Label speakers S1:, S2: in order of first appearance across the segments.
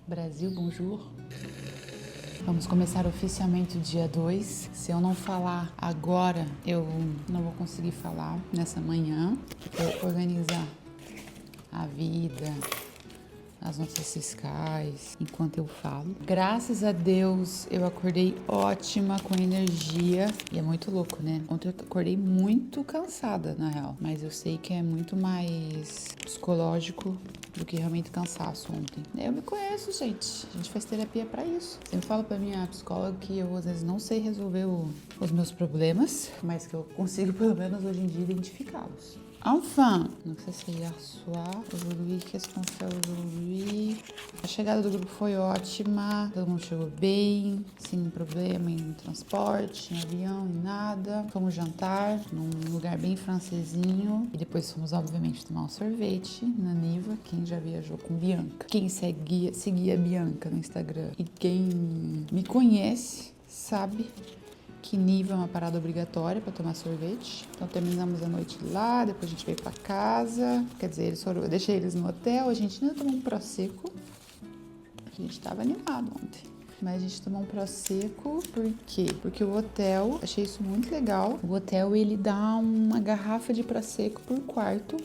S1: Brasil, bonjour. Vamos começar oficialmente o dia 2. Se eu não falar agora, eu não vou conseguir falar nessa manhã. Vou organizar a vida, as notas fiscais, enquanto eu falo. Graças a Deus, eu acordei ótima, com energia. E é muito louco, né? Ontem eu acordei muito cansada, na real. Mas eu sei que é muito mais psicológico do que realmente cansaço ontem. Eu me conheço, gente. A gente faz terapia pra isso. Sempre falo pra minha psicóloga que eu, às vezes, não sei resolver os meus problemas, mas que eu consigo, pelo menos hoje em dia, identificá-los. Enfin, não sei se hier soir, aujourd'hui, qu'est-ce qu'on fait aujourd'hui? A chegada do grupo foi ótima, todo mundo chegou bem, sem problema em transporte, em avião, em nada. Fomos jantar num lugar bem francesinho e depois fomos, obviamente, tomar um sorvete na Niva. Quem já viajou com Bianca, quem seguia a Bianca no Instagram e quem me conhece sabe que Niva é uma parada obrigatória para tomar sorvete. Então terminamos a noite lá, depois a gente veio para casa. Quer dizer, eu deixei eles no hotel, a gente ainda tomou um prosecco. A gente tava animado ontem. Mas a gente tomou um prosecco, por quê? Porque o hotel, achei isso muito legal. O hotel, ele dá uma garrafa de prosecco por quarto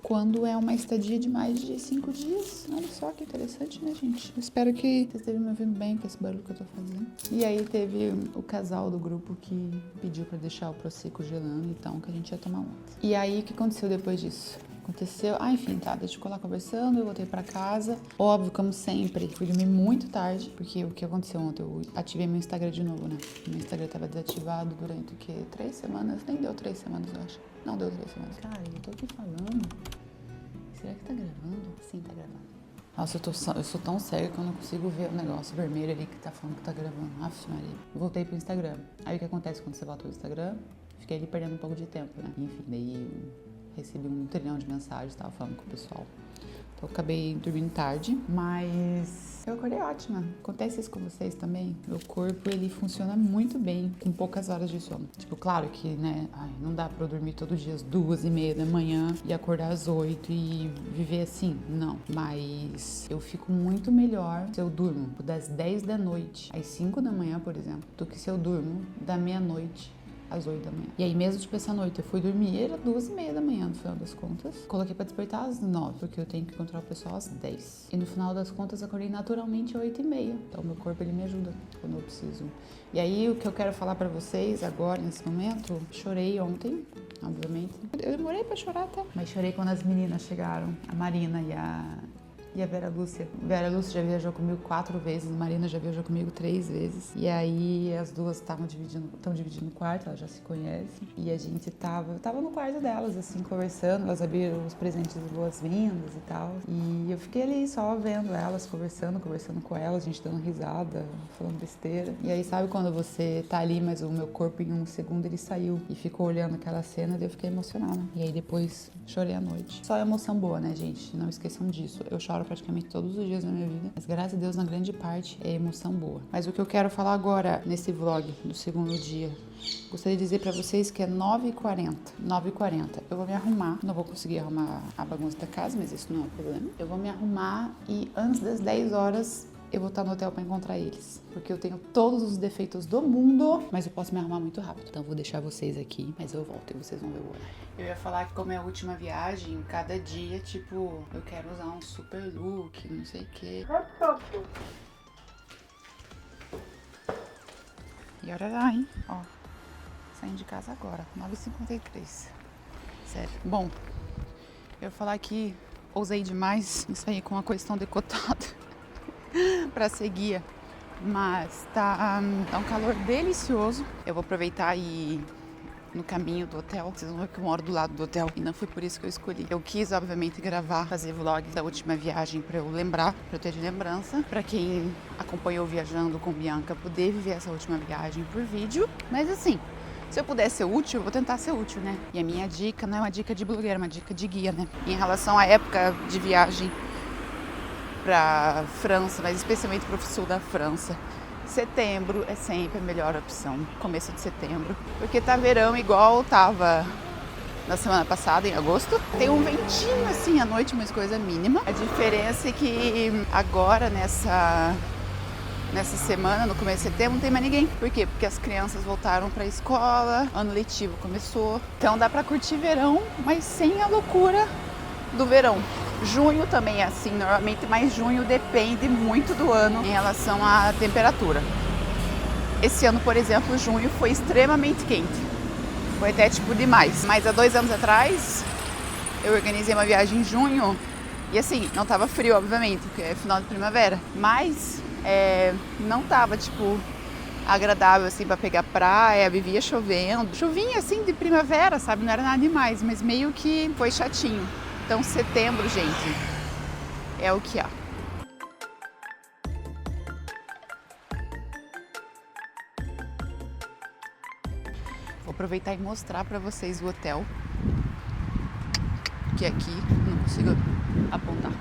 S1: quando é uma estadia de mais de 5 dias. Olha só que interessante, né, gente? Eu espero que vocês estejam me ouvindo bem com esse barulho que eu tô fazendo. E aí teve o casal do grupo que pediu pra deixar o prosecco gelando, então, que a gente ia tomar ontem. E aí, o que aconteceu depois disso? Enfim, tá, deixa eu lá conversando, eu voltei pra casa. Óbvio, como sempre, fui dormir muito tarde, porque o que aconteceu ontem, eu ativei meu Instagram de novo, né? Meu Instagram tava desativado durante, 3 semanas? Nem deu 3 semanas, eu acho. Não deu 3 semanas. Cara, eu tô aqui falando. Será que tá gravando? Sim, tá gravando. Nossa, eu sou tão séria que eu não consigo ver o negócio vermelho ali que tá falando que tá gravando. Aff, Maria. Eu voltei pro Instagram. Aí o que acontece quando você volta pro Instagram? Fiquei ali perdendo um pouco de tempo, né? Enfim, daí recebi 1 trilhão de mensagens, tava falando com o pessoal. Então eu acabei dormindo tarde, mas eu acordei ótima. Acontece isso com vocês também? Meu corpo, ele funciona muito bem com poucas horas de sono. Tipo, claro que, né, não dá pra eu dormir todo dia às 2:30 da manhã e acordar às 8 e viver assim, não. Mas eu fico muito melhor se eu durmo das 10 da noite às 5 da manhã, por exemplo, do que se eu durmo da meia-noite às 8 da manhã. E aí mesmo, tipo, essa noite eu fui dormir, era 2:30 da manhã, no final das contas. Coloquei pra despertar às 9, porque eu tenho que encontrar o pessoal às 10. E no final das contas, eu acordei naturalmente às 8:30. Então, meu corpo, ele me ajuda quando eu preciso. E aí, o que eu quero falar pra vocês agora, nesse momento, chorei ontem, obviamente. Eu demorei pra chorar até. Mas chorei quando as meninas chegaram, a Marina e a Vera Lúcia. Vera Lúcia já viajou comigo 4 vezes, Marina já viajou comigo 3 vezes. E aí as duas estão dividindo o quarto, elas já se conhecem. E a gente tava no quarto delas, assim, conversando. Elas abriram os presentes de boas-vindas e tal. E eu fiquei ali só vendo elas, conversando com elas, a gente dando risada, falando besteira. E aí, sabe quando você tá ali, mas o meu corpo em 1 segundo ele saiu e ficou olhando aquela cena, daí eu fiquei emocionada. E aí depois chorei à noite. Só emoção boa, né, gente? Não esqueçam disso. Eu choro praticamente todos os dias da minha vida, mas graças a Deus, na grande parte, é emoção boa. Mas o que eu quero falar agora, nesse vlog do segundo dia, gostaria de dizer pra vocês que é 9h40. 9h40. Eu vou me arrumar, não vou conseguir arrumar a bagunça da casa, mas isso não é um problema. Eu vou me arrumar e antes das 10 horas eu vou estar no hotel pra encontrar eles. Porque eu tenho todos os defeitos do mundo, mas eu posso me arrumar muito rápido. Então eu vou deixar vocês aqui, mas eu volto e vocês vão ver o horário. Eu ia falar que como é a última viagem, cada dia, tipo, eu quero usar um super look, não sei o quê. E olha lá, hein? Ó, saindo de casa agora, 9h53. Sério. Bom, eu ia falar que ousei demais em sair com uma coisa tão decotada pra ser guia, mas tá um calor delicioso. Eu vou aproveitar e no caminho do hotel, vocês vão ver que eu moro do lado do hotel e não foi por isso que eu escolhi. Eu quis, obviamente, fazer vlogs da última viagem pra eu lembrar, pra eu ter de lembrança, pra quem acompanhou Viajando com Bianca poder viver essa última viagem por vídeo. Mas assim, se eu puder ser útil, eu vou tentar ser útil, né? E a minha dica não é uma dica de blogueira, é uma dica de guia, né? Em relação à época de viagem pra França, mas especialmente pro sul da França, setembro é sempre a melhor opção, começo de setembro, porque tá verão igual tava na semana passada, em agosto. Tem um ventinho assim à noite, mas coisa mínima. A diferença é que agora nessa semana, no começo de setembro, não tem mais ninguém. Por quê? Porque as crianças voltaram pra escola, ano letivo começou. Então dá pra curtir verão, mas sem a loucura do verão. Junho também é assim, normalmente, mas junho depende muito do ano em relação à temperatura. Esse ano, por exemplo, junho foi extremamente quente. Foi até tipo demais. Mas há 2 anos atrás, eu organizei uma viagem em junho e assim, não tava frio, obviamente, porque é final de primavera. Mas não tava, tipo, agradável, assim, pra pegar praia, vivia chovendo. Chuvinha, assim, de primavera, sabe? Não era nada demais, mas meio que foi chatinho. Então, setembro, gente, é o que há. Vou aproveitar e mostrar pra vocês o hotel, que aqui não consigo apontar.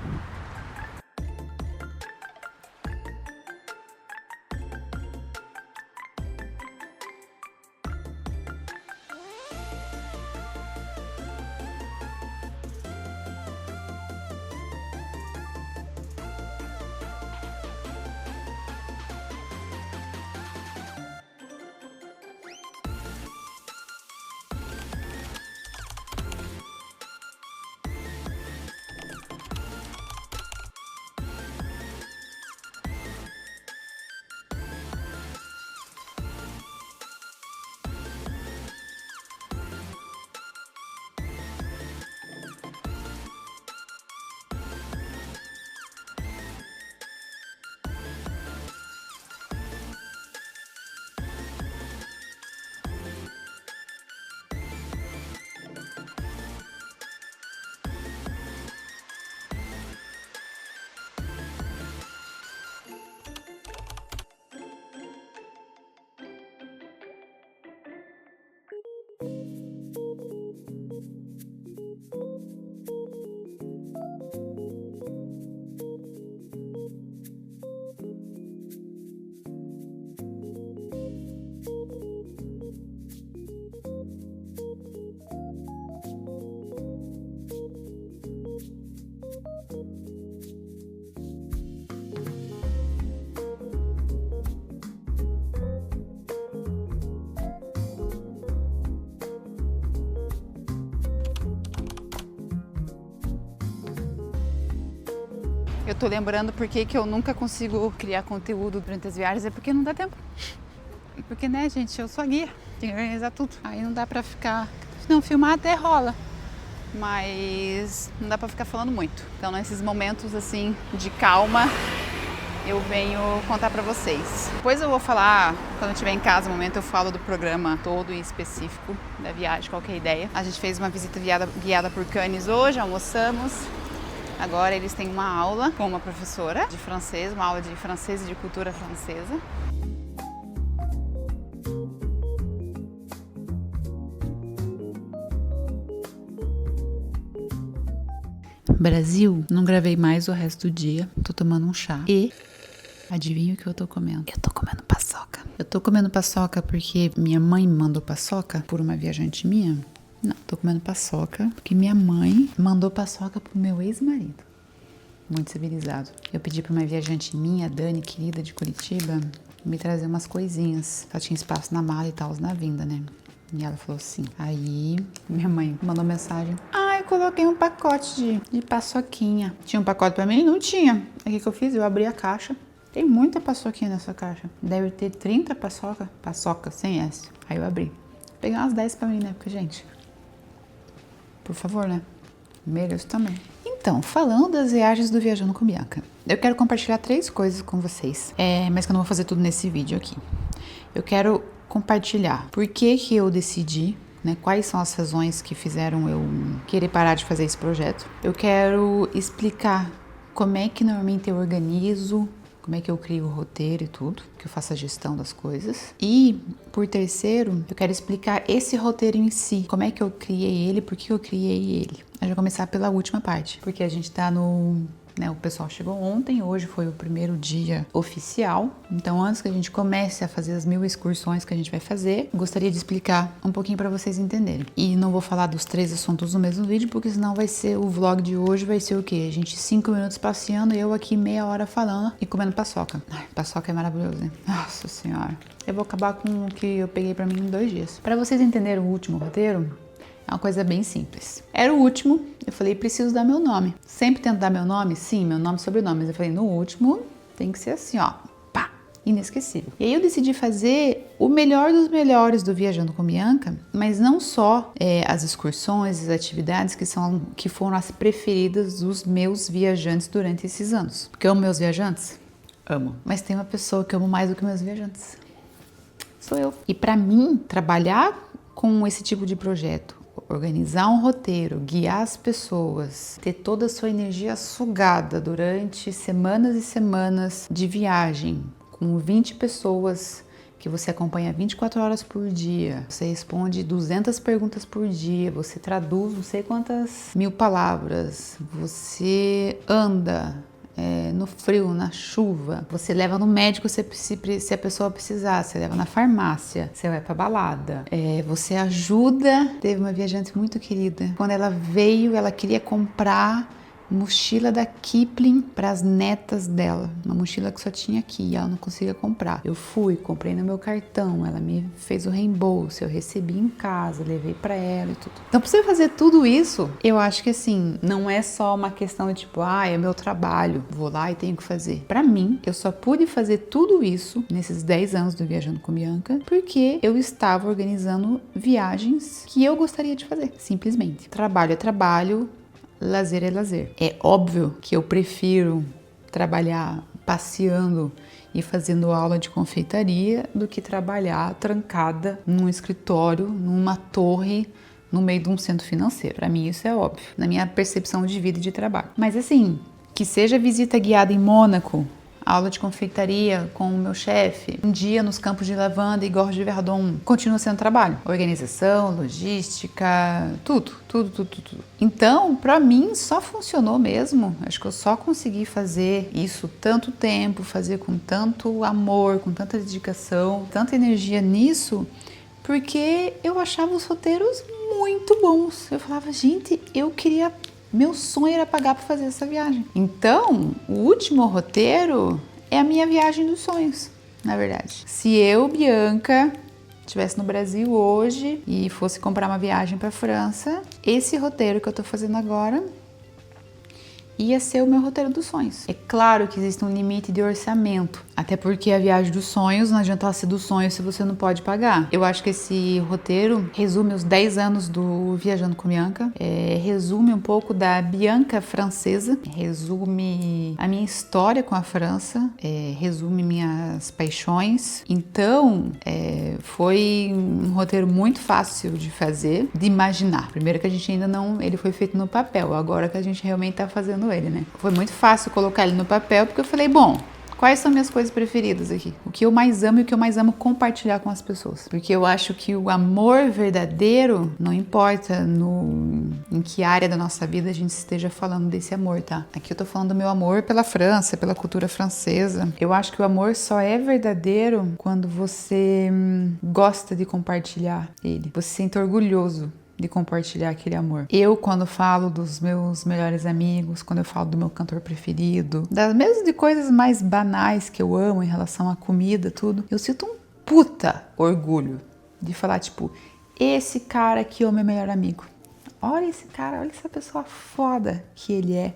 S1: Eu tô lembrando porque que eu nunca consigo criar conteúdo durante as viagens, é porque não dá tempo. Porque, né, gente, eu sou a guia, tenho que organizar tudo. Aí não dá pra ficar... Não, filmar até rola, mas não dá pra ficar falando muito. Então, nesses momentos, assim, de calma, eu venho contar pra vocês. Depois eu vou falar, quando eu estiver em casa, no momento eu falo do programa todo e específico da viagem, qual que é a ideia. A gente fez uma visita guiada por Cannes hoje, almoçamos. Agora eles têm uma aula com uma professora de francês, uma aula de francês e de cultura francesa. Brasil, não gravei mais o resto do dia, tô tomando um chá e adivinha o que eu tô comendo? Eu tô comendo paçoca. Eu tô comendo paçoca porque minha mãe me mandou paçoca por uma viajante minha. Não, tô comendo paçoca porque minha mãe mandou paçoca pro meu ex-marido. Muito civilizado. Eu pedi pra uma viajante minha, Dani, querida de Curitiba, me trazer umas coisinhas. Ela tinha espaço na mala e tal, na vinda, né? E ela falou assim. Aí minha mãe mandou mensagem. Eu coloquei um pacote de paçoquinha. Tinha um pacote pra mim? Não tinha. Aí o que eu fiz? Eu abri a caixa. Tem muita paçoquinha nessa caixa. Deve ter 30 paçoca sem S. Aí eu abri. Peguei umas 10 pra mim, né? Porque, gente... Por favor, né? Mereço também. Então, falando das viagens do Viajando com Bianca, eu quero compartilhar 3 coisas com vocês, mas que eu não vou fazer tudo nesse vídeo aqui. Eu quero compartilhar por que eu decidi, né, quais são as razões que fizeram eu querer parar de fazer esse projeto. Eu quero explicar como é que normalmente eu organizo, como é que eu crio o roteiro e tudo, que eu faço a gestão das coisas. E, por terceiro, eu quero explicar esse roteiro em si, como é que eu criei ele, por que eu criei ele. Eu vou começar pela última parte, porque a gente tá no né? O pessoal chegou ontem, hoje foi o primeiro dia oficial. Então, antes que a gente comece a fazer as 1000 excursões que a gente vai fazer, gostaria de explicar um pouquinho para vocês entenderem. E não vou falar dos 3 assuntos no mesmo vídeo, porque senão vai ser o vlog de hoje, vai ser o quê? A gente 5 minutos passeando e eu aqui meia hora falando e comendo paçoca. Ai, paçoca é maravilhoso, né? Nossa Senhora. Eu vou acabar com o que eu peguei para mim em 2 dias. Para vocês entenderem o último roteiro, é uma coisa bem simples. Era o último, eu falei, preciso dar meu nome. Sempre tento dar meu nome? Sim, meu nome e sobrenome. Mas eu falei, no último tem que ser assim, ó, pá, inesquecível. E aí eu decidi fazer o melhor dos melhores do Viajando com Bianca, mas não só as excursões, as atividades que foram as preferidas dos meus viajantes durante esses anos. Porque eu amo meus viajantes? Amo. Mas tem uma pessoa que eu amo mais do que meus viajantes. Sou eu. E para mim, trabalhar com esse tipo de projeto, organizar um roteiro, guiar as pessoas, ter toda a sua energia sugada durante semanas e semanas de viagem, com 20 pessoas que você acompanha 24 horas por dia, você responde 200 perguntas por dia, você traduz não sei quantas 1000 palavras, você anda no frio, na chuva, você leva no médico se a pessoa precisar, você leva na farmácia, você vai pra balada, você ajuda. Teve uma viajante muito querida, quando ela veio, ela queria comprar mochila da Kipling para as netas dela, uma mochila que só tinha aqui e ela não conseguia comprar. Eu fui, comprei no meu cartão, ela me fez o reembolso, eu recebi em casa, levei para ela e tudo. Então, para você fazer tudo isso, eu acho que assim, não é só uma questão de tipo, é meu trabalho, vou lá e tenho que fazer. Para mim, eu só pude fazer tudo isso nesses 10 anos do Viajando com Bianca porque eu estava organizando viagens que eu gostaria de fazer, simplesmente. Trabalho é trabalho, lazer é lazer. É óbvio que eu prefiro trabalhar passeando e fazendo aula de confeitaria do que trabalhar trancada num escritório, numa torre, no meio de um centro financeiro. Para mim isso é óbvio, na minha percepção de vida e de trabalho. Mas assim, que seja visita guiada em Mônaco, aula de confeitaria com o meu chefe, um dia nos campos de lavanda e Gorge de Verdon, continua sendo trabalho. Organização, logística, tudo. Então, pra mim, só funcionou mesmo. Acho que eu só consegui fazer isso tanto tempo, fazer com tanto amor, com tanta dedicação, tanta energia nisso, porque eu achava os roteiros muito bons. Eu falava, gente, meu sonho era pagar para fazer essa viagem. Então, o último roteiro é a minha viagem dos sonhos, na verdade. Se eu, Bianca, estivesse no Brasil hoje e fosse comprar uma viagem para a França, esse roteiro que eu tô fazendo agora ia ser o meu roteiro dos sonhos. É claro que existe um limite de orçamento, até porque a viagem dos sonhos não adianta ser dos sonhos se você não pode pagar. Eu acho que esse roteiro resume os 10 anos do Viajando com Bianca, resume um pouco da Bianca francesa, resume a minha história com a França, resume minhas paixões. Então, foi um roteiro muito fácil de fazer, de imaginar. Primeiro que a gente ainda não, ele foi feito no papel, agora que a gente realmente tá fazendo ele, né? Foi muito fácil colocar ele no papel, porque eu falei, bom, quais são minhas coisas preferidas aqui? O que eu mais amo e o que eu mais amo compartilhar com as pessoas. Porque eu acho que o amor verdadeiro, não importa em que área da nossa vida a gente esteja falando desse amor, tá? Aqui eu tô falando do meu amor pela França, pela cultura francesa. Eu acho que o amor só é verdadeiro quando você gosta de compartilhar ele. Você se sente orgulhoso de compartilhar aquele amor. Eu, quando falo dos meus melhores amigos, quando eu falo do meu cantor preferido, mesmo de coisas mais banais que eu amo em relação à comida, tudo, eu sinto um puta orgulho de falar, tipo, esse cara aqui é o meu melhor amigo. Olha esse cara, olha essa pessoa foda que ele é.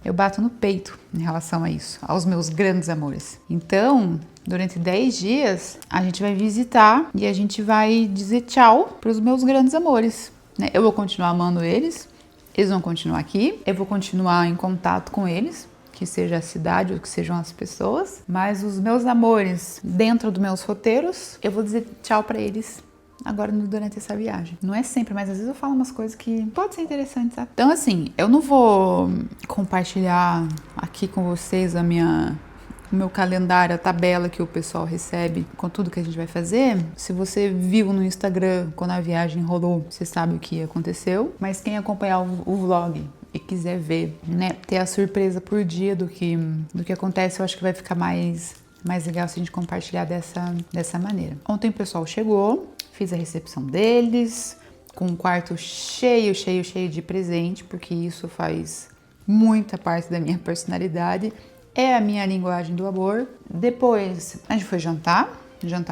S1: Eu bato no peito em relação a isso, aos meus grandes amores. Então, durante 10 dias, a gente vai visitar e a gente vai dizer tchau para os meus grandes amores, né? Eu vou continuar amando eles, eles vão continuar aqui, eu vou continuar em contato com eles, que seja a cidade ou que sejam as pessoas, mas os meus amores dentro dos meus roteiros, eu vou dizer tchau para eles agora durante essa viagem. Não é sempre, mas às vezes eu falo umas coisas que pode ser interessantes, sabe? Então, assim, eu não vou compartilhar aqui com vocês o meu calendário, a tabela que o pessoal recebe com tudo que a gente vai fazer. Se você viu no Instagram quando a viagem rolou, você sabe o que aconteceu. Mas quem acompanhar o vlog e quiser ver, né, ter a surpresa por dia do que acontece, eu acho que vai ficar mais legal se a gente compartilhar dessa maneira. Ontem o pessoal chegou, fiz a recepção deles, com um quarto cheio de presente, porque isso faz muita parte da minha personalidade, é a minha linguagem do amor. Depois a gente foi jantar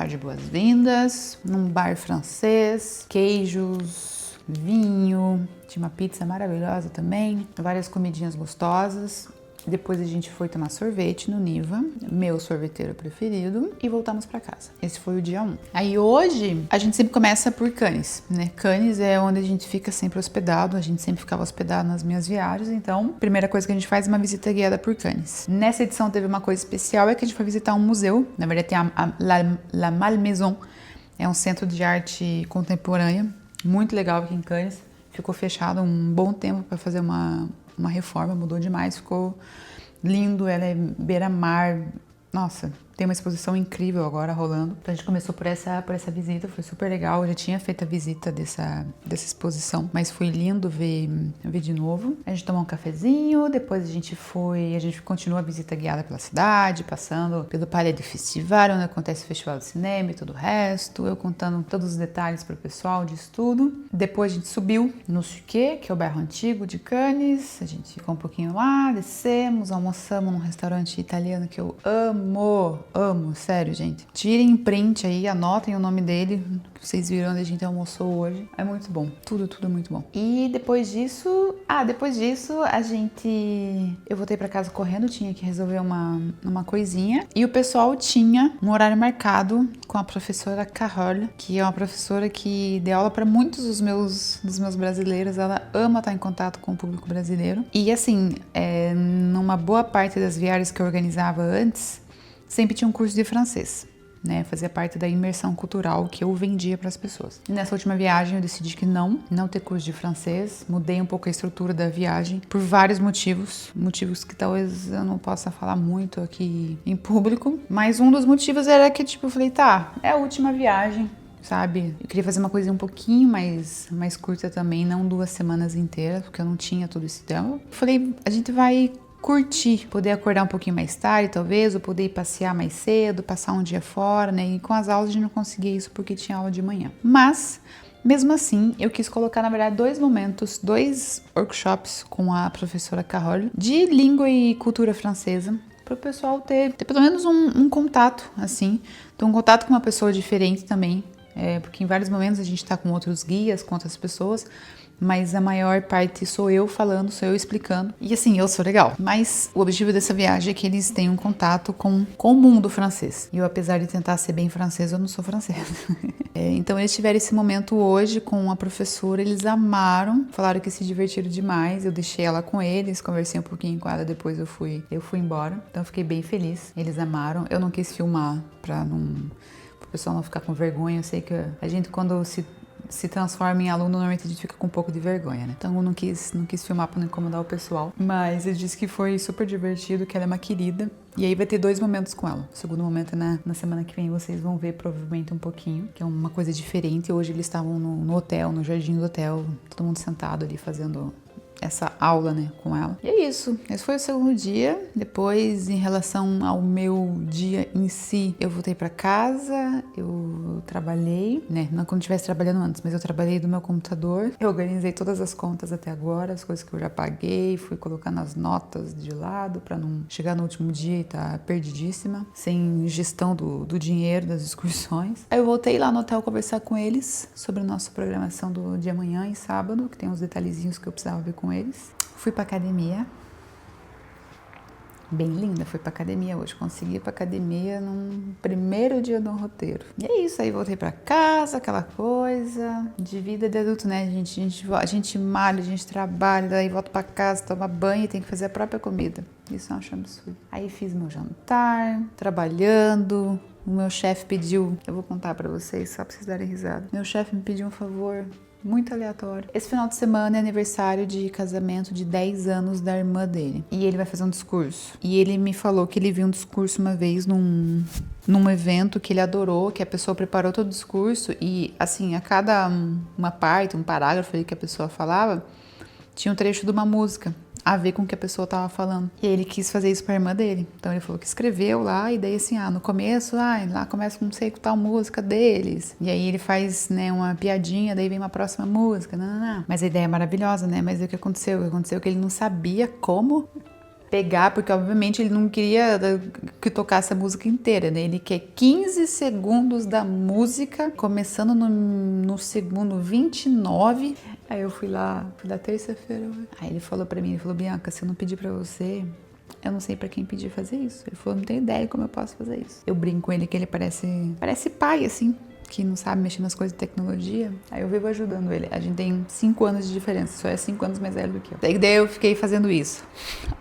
S1: de boas-vindas, num bar francês, queijos, vinho, tinha uma pizza maravilhosa também, várias comidinhas gostosas. Depois a gente foi tomar sorvete no Niva, meu sorveteiro preferido, e voltamos pra casa. Esse foi o dia 1. Aí hoje, a gente sempre começa por Cannes, né? Cannes é onde a gente fica sempre hospedado, a gente sempre ficava hospedado nas minhas viagens, então, a primeira coisa que a gente faz é uma visita guiada por Cannes. Nessa edição teve uma coisa especial, é que a gente foi visitar um museu, na verdade tem La Malmaison, é um centro de arte contemporânea, muito legal aqui em Cannes, ficou fechado um bom tempo para fazer uma reforma, mudou demais, ficou lindo, ela é beira-mar, nossa, tem uma exposição incrível agora rolando. Então a gente começou por essa visita, foi super legal, eu já tinha feito a visita dessa exposição, mas foi lindo ver de novo. A gente tomou um cafezinho, depois a gente continuou a visita guiada pela cidade, passando pelo Palais du Festival, onde acontece o Festival de Cinema e todo o resto, eu contando todos os detalhes para o pessoal disso tudo. Depois a gente subiu no Suquet, que é o bairro antigo de Cannes, a gente ficou um pouquinho lá, descemos, almoçamos num restaurante italiano que eu amo, sério, gente. Tirem print aí, anotem o nome dele, que vocês viram onde a gente almoçou hoje. É muito bom, tudo é muito bom. E depois disso, eu voltei pra casa correndo, tinha que resolver uma coisinha. E o pessoal tinha um horário marcado com a professora Carole, que é uma professora que deu aula para muitos dos meus brasileiros. Ela ama estar em contato com o público brasileiro. E assim, numa boa parte das viagens que eu organizava antes, sempre tinha um curso de francês, né? Fazia parte da imersão cultural que eu vendia para as pessoas. E nessa última viagem eu decidi que não ter curso de francês, mudei um pouco a estrutura da viagem por vários motivos que talvez eu não possa falar muito aqui em público, mas um dos motivos era que, tipo, eu falei, tá, é a última viagem, sabe? Eu queria fazer uma coisa um pouquinho mais curta também, não 2 semanas inteiras, porque eu não tinha todo esse tempo. Eu falei, a gente vai curtir, poder acordar um pouquinho mais tarde, talvez, ou poder ir passear mais cedo, passar um dia fora, né? E com as aulas a gente não conseguia isso porque tinha aula de manhã. Mas, mesmo assim, eu quis colocar, na verdade, 2 workshops com a professora Carole de língua e cultura francesa, para o pessoal ter pelo menos um contato, assim, ter um contato com uma pessoa diferente também, porque em vários momentos a gente está com outros guias, com outras pessoas, mas a maior parte sou eu falando, sou eu explicando. E assim, eu sou legal. Mas o objetivo dessa viagem é que eles tenham contato com o mundo francês. E eu, apesar de tentar ser bem francesa, eu não sou francesa. Então eles tiveram esse momento hoje com a professora, eles amaram, falaram que se divertiram demais. Eu deixei ela com eles, conversei um pouquinho com ela, depois eu fui embora. Então eu fiquei bem feliz. Eles amaram. Eu não quis filmar pro pessoal não ficar com vergonha. Eu sei que a gente, quando se transforma em aluno, normalmente a gente fica com um pouco de vergonha, né? Então eu não quis filmar pra não incomodar o pessoal. Mas eu disse que foi super divertido, que ela é uma querida. E aí vai ter 2 momentos com ela. O segundo momento é na semana que vem, vocês vão ver provavelmente um pouquinho, que é uma coisa diferente. Hoje eles estavam no hotel, no jardim do hotel, todo mundo sentado ali fazendo essa aula, né, com ela. E é isso. Esse foi o segundo dia. Depois, em relação ao meu dia em si, eu voltei pra casa, eu trabalhei, né, não como estivesse trabalhando antes, mas eu trabalhei do meu computador. Eu organizei todas as contas até agora, as coisas que eu já paguei, fui colocando as notas de lado pra não chegar no último dia e tá perdidíssima, sem gestão do dinheiro, das excursões. Aí eu voltei lá no hotel conversar com eles sobre a nossa programação do dia amanhã e sábado, que tem uns detalhezinhos que eu precisava ver com eles. Fui pra academia, bem linda, fui pra academia hoje, consegui ir pra academia no primeiro dia do roteiro. E é isso, aí voltei pra casa, aquela coisa de vida de adulto, né? A gente malha, a gente trabalha, daí volta pra casa, toma banho e tem que fazer a própria comida. Isso eu acho absurdo. Aí fiz meu jantar, trabalhando. O meu chefe pediu, eu vou contar pra vocês só pra vocês darem risada. Meu chefe me pediu um favor muito aleatório. Esse final de semana é aniversário de casamento de 10 anos da irmã dele. E ele vai fazer um discurso. E ele me falou que ele viu um discurso uma vez num evento que ele adorou, que a pessoa preparou todo o discurso e, assim, a cada uma parte, um parágrafo ali que a pessoa falava, tinha um trecho de uma música a ver com o que a pessoa tava falando. E aí ele quis fazer isso pra irmã dele. Então ele falou que escreveu lá, e daí assim, no começo, lá começa com não sei tal música deles. E aí ele faz, né, uma piadinha, daí vem uma próxima música, não. Mas a ideia é maravilhosa, né? Mas o que aconteceu? O que aconteceu é que ele não sabia como pegar, porque obviamente ele não queria que tocasse a música inteira, né? Ele quer 15 segundos da música, começando no segundo 29. Aí eu fui lá terça-feira. Aí ele falou pra mim, ele falou, Bianca, se eu não pedir pra você, eu não sei pra quem pedir fazer isso. Ele falou, não tenho ideia como eu posso fazer isso. Eu brinco com ele que ele parece pai, assim, que não sabe mexer nas coisas de tecnologia. Aí eu vivo ajudando ele. A gente tem 5 anos de diferença, só é 5 anos mais velho do que eu. Daí eu fiquei fazendo isso,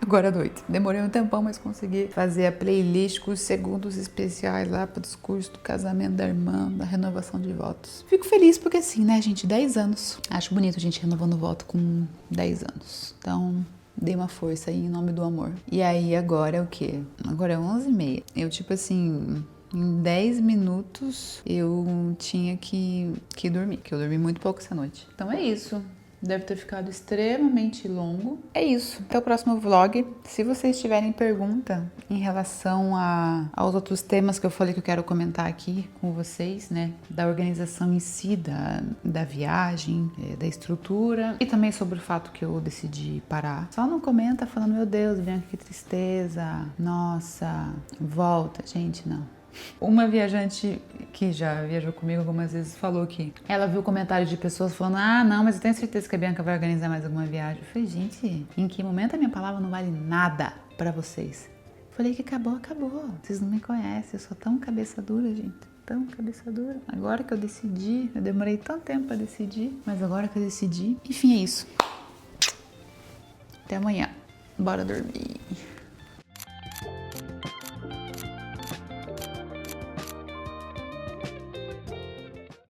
S1: agora à noite. Demorei um tempão, mas consegui fazer a playlist com os segundos especiais lá pro discurso do casamento da irmã, da renovação de votos. Fico feliz porque assim, né, gente, 10 anos. Acho bonito a gente renovando voto com 10 anos. Então, dei uma força aí em nome do amor. E aí agora é o quê? Agora é 11h30. Eu tipo assim, em 10 minutos eu tinha que dormir, que eu dormi muito pouco essa noite. Então é isso. Deve ter ficado extremamente longo. É isso. Até o próximo vlog. Se vocês tiverem pergunta em relação aos outros temas que eu falei que eu quero comentar aqui com vocês, né? Da organização em si, da viagem, da estrutura e também sobre o fato que eu decidi parar. Só não comenta falando, meu Deus, Bianca, que tristeza. Nossa, volta. Gente, não. Uma viajante que já viajou comigo algumas vezes falou que ela viu comentários de pessoas falando, não, mas eu tenho certeza que a Bianca vai organizar mais alguma viagem. Eu falei, gente, em que momento a minha palavra não vale nada pra vocês? Eu falei que acabou. Vocês não me conhecem, eu sou tão cabeça dura, gente. Tão cabeça dura. Agora que eu decidi, eu demorei tanto tempo pra decidir, mas agora que eu decidi, enfim, é isso. Até amanhã. Bora dormir.